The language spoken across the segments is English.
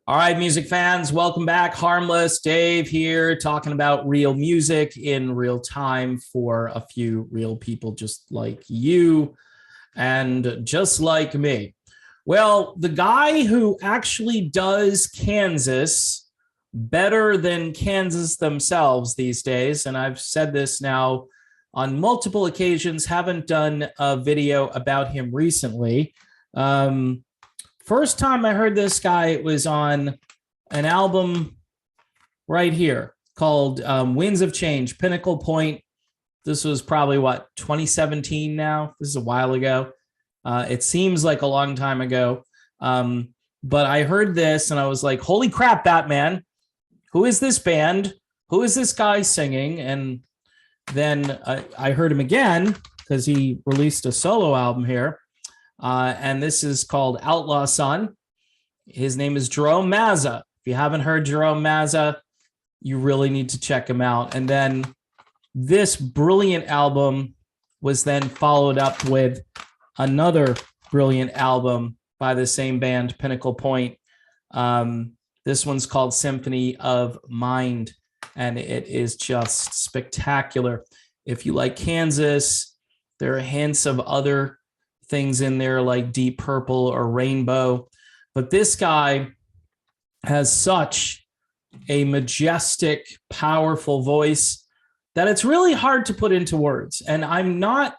All right, music fans, welcome back. Harmless Dave here, talking about real music in real time for a few real people just like you and just like me. Well, the guy who actually does Kansas better than Kansas themselves these days, and I've said this now on multiple occasions, haven't done a video about him recently. First time I heard this guy, it was on an album right here called Winds of Change, Pinnacle Point. This was probably, 2017 now? This is a while ago. It seems like a long time ago. But I heard this and I was like, holy crap, Batman. Who is this band? Who is this guy singing? And then I heard him again because he released a solo album here. And this is called Outlaw Son. His name is Jerome Mazza. If you haven't heard Jerome Mazza, you really need to check him out. And then this brilliant album was then followed up with another brilliant album by the same band, Pinnacle Point. This one's called Symphony of Mind, and it is just spectacular. If you like Kansas, there are hints of other things in there like Deep Purple or Rainbow, but this guy has such a majestic, powerful voice that it's really hard to put into words. And I'm not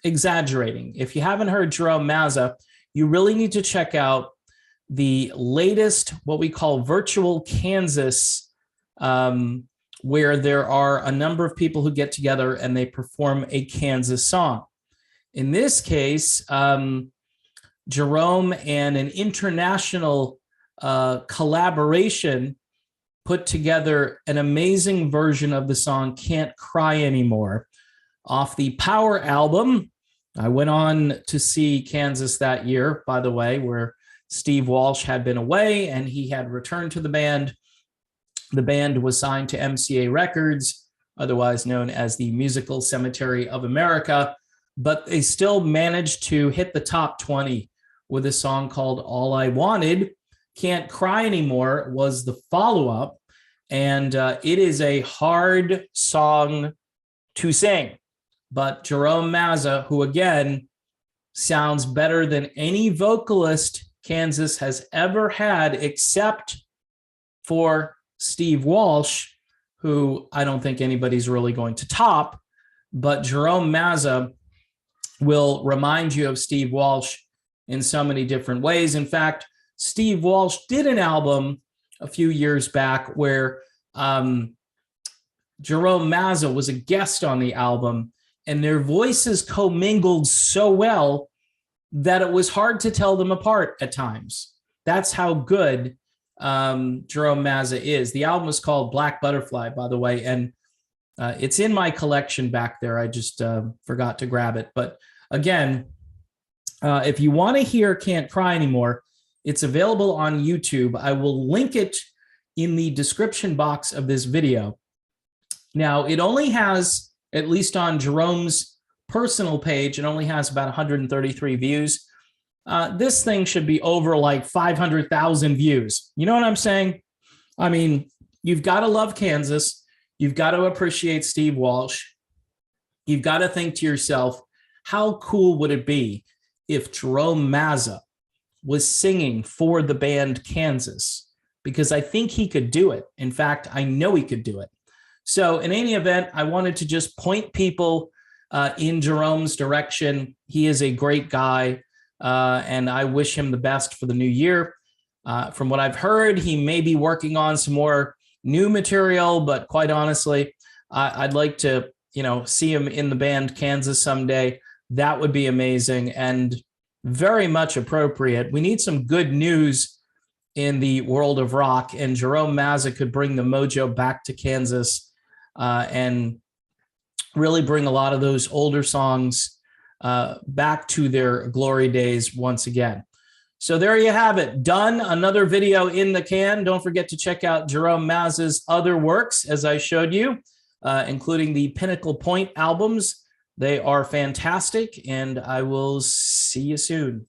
exaggerating. If you haven't heard Jerome Mazza, you really need to check out the latest, what we call Virtual Kansas, where there are a number of people who get together and they perform a Kansas song. In this case, Jerome and an international collaboration put together an amazing version of the song Can't Cry Anymore off the Power album. I went on to see Kansas that year, by the way, where Steve Walsh had been away and he had returned to the band. The band was signed to MCA Records, otherwise known as the Musical Cemetery of America, but they still managed to hit the top 20 with a song called All I Wanted. Can't Cry Anymore was the follow-up, and it is a hard song to sing. But Jerome Mazza, who again sounds better than any vocalist Kansas has ever had, except for Steve Walsh, who I don't think anybody's really going to top, but Jerome Mazza will remind you of Steve Walsh in so many different ways. In fact, Steve Walsh did an album a few years back where Jerome Mazza was a guest on the album, and their voices commingled so well that it was hard to tell them apart at times. That's how good Jerome Mazza is. The album is called Black Butterfly, by the way, and it's in my collection back there. I just forgot to grab it. But again, if you want to hear Can't Cry Anymore, it's available on YouTube. I will link it in the description box of this video. Now, it only has, at least on Jerome's personal page, it only has about 133 views. This thing should be over like 500,000 views. You know what I'm saying? I mean, you've got to love Kansas. You've got to appreciate Steve Walsh. You've got to think to yourself, how cool would it be if Jerome Mazza was singing for the band Kansas? Because I think he could do it. In fact, I know he could do it. So in any event, I wanted to just point people in Jerome's direction. He is a great guy, and I wish him the best for the new year. From what I've heard, he may be working on some more new material, but quite honestly, I'd like to, see him in the band Kansas someday. That would be amazing and very much appropriate. We need some good news in the world of rock, and Jerome Mazza could bring the mojo back to Kansas and really bring a lot of those older songs back to their glory days once again. So there you have it. Done. Another video in the can. Don't forget to check out Jerome Mazza's other works, as I showed you, including the Pinnacle Point albums. They are fantastic, and I will see you soon.